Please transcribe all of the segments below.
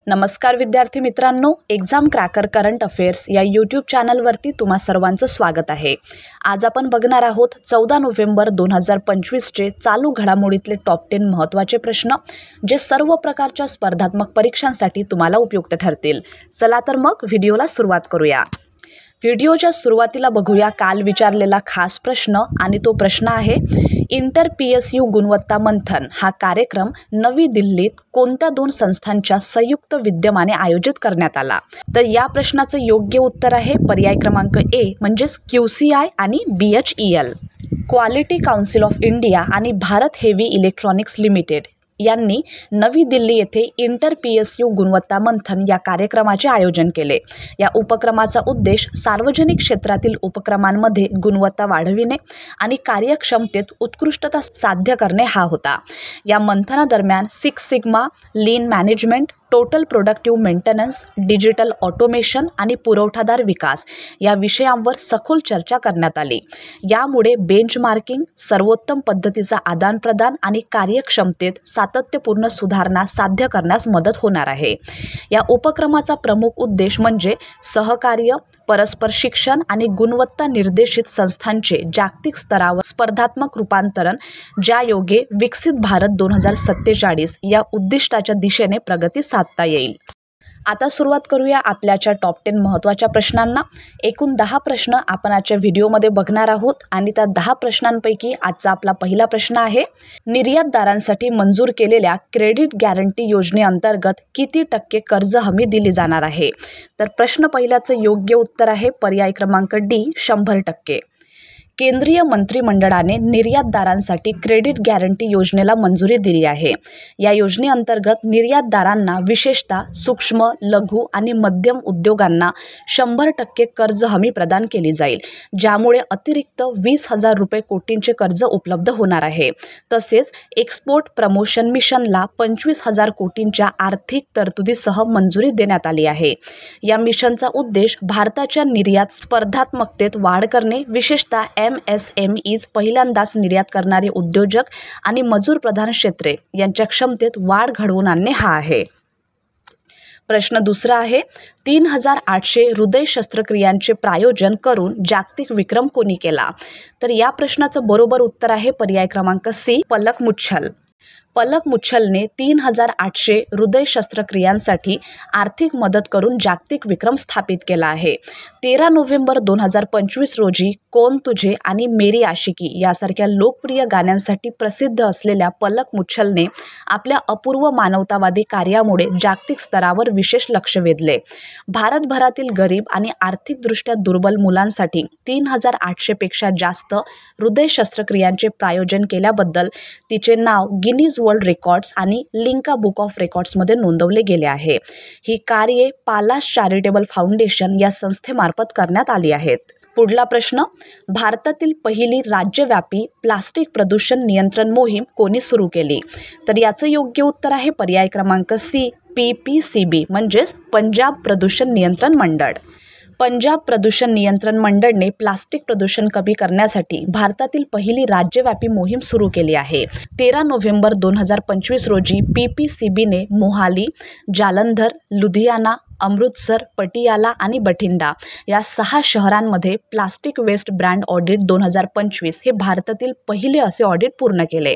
नमस्कार विद्यार्थी मित्रांनो, एक्झाम क्रॅकर करंट अफेअर्स या यूट्यूब चॅनलवरती तुम्हा सर्वांचं स्वागत आहे। आज आपण बघणार आहोत 14 नोव्हेंबर 2025चे चालू घडामोडीतले टॉप 10 महत्त्वाचे प्रश्न, जे सर्व प्रकारच्या स्पर्धात्मक परीक्षांसाठी तुम्हाला उपयुक्त ठरतील। चला तर मग व्हिडिओला सुरुवात करूया। व्हिडिओच्या सुरुवातीला बघूया काल विचारलेला खास प्रश्न, आणि तो प्रश्न आहे इंटर PSU गुणवत्ता मंथन हा कार्यक्रम नवी दिल्लीत कोणत्या दोन संस्थांच्या संयुक्त विद्यमाने आयोजित करण्यात आला। तर या प्रश्नाचं योग्य उत्तर आहे पर्याय क्रमांक A म्हणजेच QCI आणि BHEL। Quality council of India आणि भारत हेवी इलेक्ट्रॉनिक्स लिमिटेड यांनी नवी दिल्ली येथे इंटर PSU गुणवत्ता मंथन या कार्यक्रमाचे आयोजन केले। या उपक्रमाचा उद्देश सार्वजनिक क्षेत्रातील उपक्रमांमध्ये गुणवत्ता वाढविणे आणि कार्यक्षमतेत उत्कृष्टता साध्य करणे हा होता। या मंथनादरम्यान six sigma, lean management, total productive maintenance, digital automation आणि पुरवठादार विकास या विषयांवर सखोल चर्चा करण्यात आली। यामुळे बेंचमार्किंग, सर्वोत्तम पद्धतीचा आदानप्रदान आणि कार्यक्षमतेत सातत्यपूर्ण सुधारणा साध्य करण्यास मदत होणार आहे। या उपक्रमाचा प्रमुख उद्देश म्हणजे सहकार्य, परस्पर शिक्षण आणि गुणवत्ता निर्देशित संस्थांचे जागतिक स्तरावर स्पर्धात्मक रूपांतरण, ज्यायोगे विकसित भारत 2047 या उद्दिष्टाच्या दिशेने प्रगती साधता येईल। आता सुरुवात करूया आपल्याच्या टॉप 10 महत्त्वाच्या प्रश्नांना। एकूण 10 प्रश्न आपण आजच्या व्हिडिओमध्ये बघणार आहोत, आणि त्या 10 प्रश्नांपैकी आजचा आपला पहिला प्रश्न आहे निर्यातदारांसाठी मंजूर केलेल्या क्रेडिट गॅरंटी योजनेअंतर्गत किती टक्के कर्ज हमी दिली जाणार आहे। तर प्रश्न पहिल्याचं योग्य उत्तर आहे पर्याय क्रमांक D 100%। केंद्रीय मंत्रिमंडळाने निर्यातदारांसाठी क्रेडिट गॅरंटी योजनेला मंजुरी दिली आहे। या योजनेअंतर्गत निर्यातदारांना, विशेषतः सूक्ष्म, लघु आणि मध्यम उद्योगांना 100% कर्ज हमी प्रदान केली जाईल, ज्यामुळे अतिरिक्त 20,000 कोटींचे कर्ज उपलब्ध होणार आहे। तसेच एक्सपोर्ट प्रमोशन मिशनला 25,000 कोटींच्या आर्थिक तरतुदीसह मंजुरी देण्यात आली आहे। या मिशनचा उद्देश भारताच्या निर्यात स्पर्धात्मकतेत वाढ करणे, विशेषतः MSMEs पहिल्यांदाच निर्यात करणारे उद्योजक आणि मजूर प्रधान क्षेत्रे यांच्या क्षमतेत वाढ घडवून आणणे हा आहे। प्रश्न दुसरा आहे 3800 हृदय शस्त्रक्रियांचे प्रायोजन करून जागतिक विक्रम कोणी केला। तर या प्रश्नाचं बरोबर उत्तर आहे पर्याय क्रमांक C पलक मुच्छल। पलक मुच्छलने 3800 हृदय शस्त्रक्रियांसाठी आर्थिक मदत करून जागतिक विक्रम स्थापित केला आहे। 13 नोव्हेंबर 2025 रोजी कौन तुझे आणि मेरी आशिकी यासारख्या लोकप्रिय गाण्यांसाठी प्रसिद्ध असलेल्या पलक मुच्छलने आपल्या अपूर्व मानवतावादी कार्यामुळे जागतिक स्तरावर विशेष लक्ष वेधले। भारतभरातील गरीब आणि आर्थिकदृष्ट्या दुर्बल मुलांसाठी 3800 पेक्षा जास्त हृदय शस्त्रक्रियांचे प्रायोजन केल्याबद्दल तिचे नाव गिनीज वर्ल्ड रेकॉर्ड्स आणि लिंका बुक ऑफ रेकॉर्ड्समध्ये नोंदवले गेले आहे। ही कार्ये पालाश चॅरिटेबल फाउंडेशन या संस्थेमार्फत करण्यात आली आहेत। पुढला प्रश्न भारतातील पहिली राज्यव्यापी प्लास्टिक प्रदूषण नियंत्रण मोहीम कोणी सुरू केली। तर याचं योग्य उत्तर आहे पर्याय क्रमांक C PPCB म्हणजेच पंजाब प्रदूषण नियंत्रण मंडळ। पंजाब प्रदूषण नियंत्रण मंडळने प्लास्टिक प्रदूषण कमी करण्यासाठी भारतातील पहिली राज्यव्यापी मोहीम सुरू केली आहे। 13 नोव्हेंबर 2025 रोजी PPCBने मोहाली, जालंधर, लुधियाना, अमृतसर, पटियाला आणि बठिंडा या 6 शहरांमध्ये प्लास्टिक वेस्ट ब्रँड ऑडिट 2025 हे भारतातील पहिले असे ऑडिट पूर्ण केले।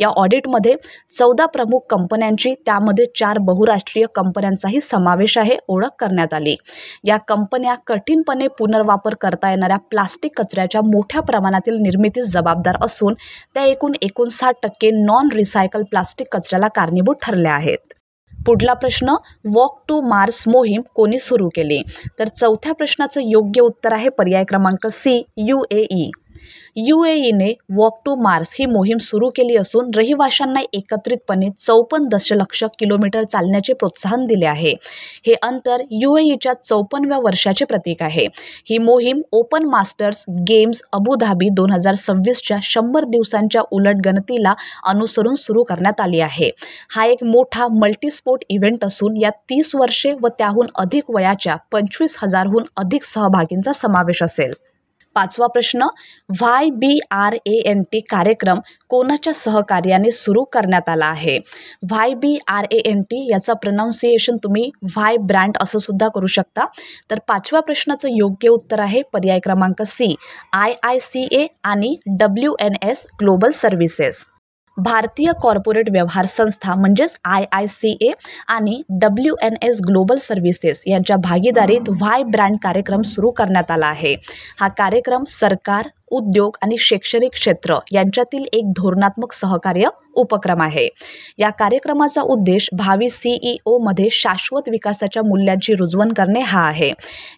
या ऑडिटमध्ये 14 प्रमुख कंपन्यांची, त्यामध्ये 4 बहुराष्ट्रीय कंपन्यांचाही समावेश आहे, ओळख करण्यात आली। या कंपन्या कठीणपणे पुनर्वापर करता येणाऱ्या प्लास्टिक कचऱ्याच्या मोठ्या प्रमाणातील निर्मितीस जबाबदार असून त्या एकूण 59% नॉन रिसायकल प्लास्टिक कचऱ्याला कारणीभूत ठरल्या आहेत। पुढला प्रश्न वॉक टू मार्स मोहीम कोणी सुरू केली। तर चौथ्या प्रश्नाचं योग्य उत्तर आहे पर्याय क्रमांक C UAE। UAEने वॉक टू मार्स ही मोहीम सुरू केली असून रहिवाशांना एकत्रितपणे 54 दशलक्ष किलोमीटर चालण्याचे प्रोत्साहन दिले आहे। हे अंतर UAEच्या 54व्या वर्षाचे प्रतीक आहे। ही मोहीम ओपन मास्टर्स गेम्स अबुधाबी 2026च्या 100 दिवसांच्या उलटगणतीला अनुसरून सुरू करण्यात आली आहे। हा एक मोठा मल्टीस्पोर्ट इव्हेंट असून यात 30 वर्षे व त्याहून अधिक वयाच्या 25,000हून अधिक सहभागींचा समावेश असेल। पाचवा प्रश्न, YBRANT कार्यक्रम कोणाच्या सहकार्याने सुरू करण्यात आला आहे? YBRANT याचा प्रोनाउन्सिएशन तुम्ही व्हायब्रँट असं सुद्धा करू शकता. तर पाचव्या प्रश्नाचं योग्य उत्तर आहे पर्याय क्रमांक सी, IICA आणि WNS ग्लोबल सर्व्हिसेस. भारतीय कॉर्पोरेट व्यवहार संस्था म्हणजेच IICA आणि WNS ग्लोबल सर्व्हिसेस यांच्या भागीदारीत व्हायब्रँट कार्यक्रम सुरू करण्यात आला आहे. हा कार्यक्रम सरकार, उद्योग आणि शैक्षणिक क्षेत्र यांच्यातील एक धोरणात्मक सहकार्य उपक्रम आहे. या कार्यक्रमाचा उद्देश भावी CEO मध्ये शाश्वत विकासाच्या मूल्यांची रुजवण करणे हा आहे.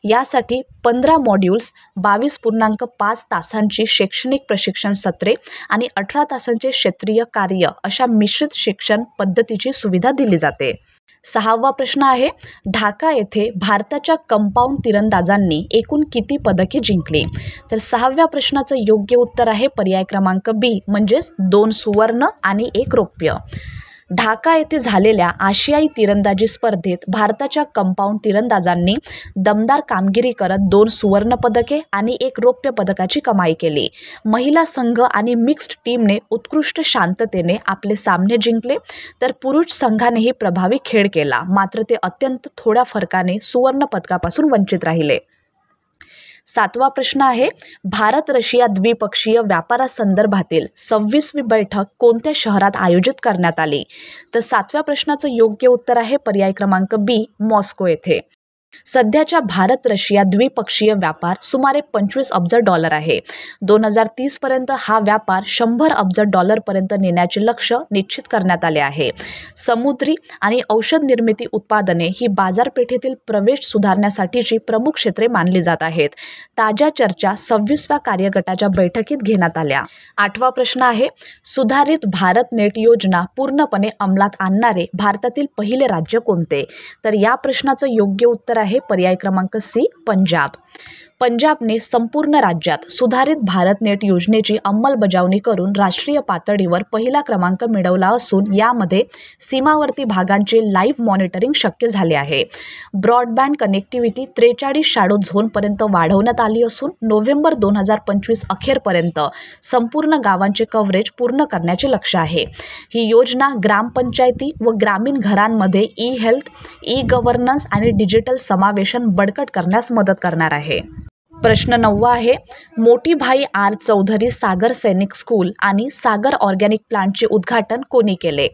यासाठी 15 मॉड्यूल्स, 22.5 तासांची शैक्षणिक प्रशिक्षण सत्रे आणि 18 तासांचे क्षेत्रीय कार्य अशा मिश्रित शिक्षण पद्धतीची सुविधा दिली जाते. सहावा प्रश्न आहे, ढाका येथे भारताच्या कंपाऊंड तिरंदाजांनी एकूण किती पदके जिंकली? तर सहाव्या प्रश्नाचं योग्य उत्तर आहे पर्याय क्रमांक बी, म्हणजेच 2 सुवर्ण आणि 1 रौप्य. ढाका येथे झालेल्या आशियाई तिरंदाजी स्पर्धेत भारताच्या कंपाऊंड तिरंदाजांनी दमदार कामगिरी करत 2 सुवर्ण पदके आणि 1 रौप्य पदकाची कमाई केली. महिला संघ आणि मिक्स्ड टीमने उत्कृष्ट शांततेने आपले सामने जिंकले, तर पुरुष संघानेही प्रभावी खेळ केला, मात्र ते अत्यंत थोड्या फरकाने सुवर्ण पदकापासून वंचित राहिले. सातवा प्रश्न आहे, भारत रशिया द्विपक्षीय व्यापारासंदर्भातील 26वी बैठक कोणत्या शहरात आयोजित करण्यात आली? तर सातव्या प्रश्नाचं योग्य उत्तर आहे पर्याय क्रमांक बी, मॉस्को येथे. सध्याच्या भारत रशिया द्विपक्षीय व्यापार सुमारे $25 अब्ज आहे. 2030 पर्यंत हा व्यापार $100 अब्ज पर्यंत नेण्याचे लक्ष्य निश्चित करण्यात आले आहे. समुद्री आणि औषध निर्मिती उत्पादने ही बाजारपेठेतील प्रवेश सुधारण्यासाठीची प्रमुख क्षेत्रे मानली जात आहेत. ताज्या चर्चा 26व्या कार्यगटाच्या बैठकीत घेण्यात आल्या. आठवा प्रश्न आहे, सुधारित भारत नेट योजना पूर्णपणे अंमलात आणणारे भारतातील पहिले राज्य कोणते? तर या प्रश्नाचं योग्य उत्तर आहे पर्याय क्रमांक सी, पंजाब. पंजाबने संपूर्ण राज्यात सुधारित भारत नेट योजनेची अंमलबजावणी करून राष्ट्रीय पातळीवर पहिला क्रमांक मिळवला असून यामध्ये सीमावर्ती भागांचे लाईव्ह मॉनिटरिंग शक्य झाले आहे. ब्रॉडबँड कनेक्टिव्हिटी 43 शॅडो झोनपर्यंत वाढवण्यात आली असून नोव्हेंबर 2025 अखेरपर्यंत संपूर्ण गावांचे कव्हरेज पूर्ण करण्याचे लक्ष्य आहे. ही योजना ग्रामपंचायती व ग्रामीण घरांमध्ये ई-हेल्थ, ई-गव्हर्नन्स आणि डिजिटल समावेशन बळकट करण्यास मदत करणार आहे. प्रश्न 9 आहे, मोठी भाई आर चौधरी सागर सैनिक स्कूल आणि सागर ऑर्गॅनिक प्लांटचे उद्घाटन कोणी केले?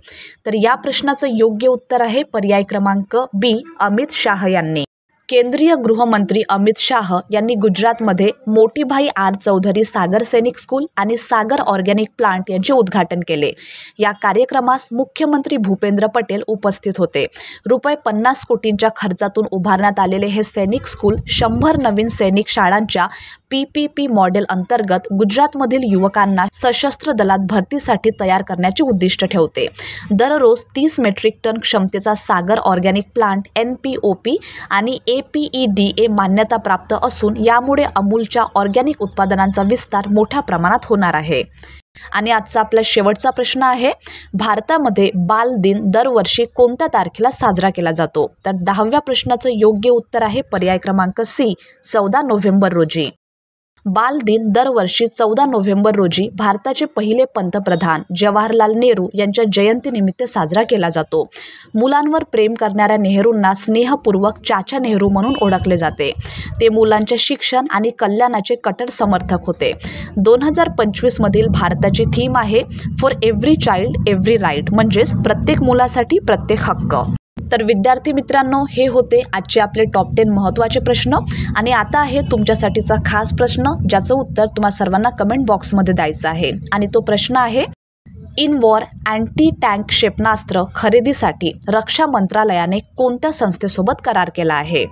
तर या प्रश्नाचं योग्य उत्तर आहे पर्याय क्रमांक बी, अमित शाह यांनी. केंद्रीय गृहमंत्री अमित शाह यांनी गुजरातमध्ये मोठीभाई आर चौधरी सागर सैनिक स्कूल आणि सागर ऑर्गॅनिक प्लांट यांचे उद्घाटन केले. या कार्यक्रमास मुख्यमंत्री भूपेंद्र पटेल उपस्थित होते. ₹50 कोटींच्या खर्चातून उभारण्यात आलेले हे सैनिक स्कूल 100 नवीन सैनिक शाळांच्या PPP मॉडेल अंतर्गत गुजरातमधील युवकांना सशस्त्र दलात भरतीसाठी तयार करण्याचे उद्दिष्ट ठेवते. दररोज 30 मेट्रिक टन क्षमतेचा सागर ऑर्गॅनिक प्लांट NPOP आणि APEDA मान्यता प्राप्त असून यामुळे अमूलच्या ऑर्गॅनिक उत्पादनांचा विस्तार मोठ्या प्रमाणात होणार आहे. आणि आजचा आपला शेवटचा प्रश्न आहे, भारतामध्ये बाल दिन दरवर्षी कोणत्या तारखेला साजरा केला जातो? तर 10व्या प्रश्नाचं योग्य उत्तर आहे पर्याय क्रमांक सी, 14 नोव्हेंबर रोजी. बाल दिन दरवर्षी 14 नोव्हेंबर रोजी भारताचे पहिले पंतप्रधान जवाहरलाल नेहरू यांच्या जयंतीनिमित्त साजरा केला जातो. मुलांवर प्रेम करणाऱ्या नेहरूंना स्नेहपूर्वक चाचा नेहरू म्हणून ओळखले जाते. ते मुलांच्या शिक्षण आणि कल्याणाचे कट्टर समर्थक होते. 2025 मधील भारताची थीम आहे for every child every right, म्हणजेच प्रत्येक मुलासाठी प्रत्येक हक्क. तर विद्यार्थी मित्रांनो, हे होते आजचे आपले टॉप 10 महत्त्वाचे प्रश्न. आणि आता आहे तुमच्यासाठीचा खास प्रश्न, ज्याचं उत्तर तुम्हा सर्वांना कमेंट बॉक्समध्ये द्यायचं आहे. आणि तो प्रश्न आहे, इन वॉर अँटी टँक क्षेपणास्त्र खरेदीसाठी रक्षा मंत्रालयाने कोणत्या संस्थेसोबत करार केला आहे?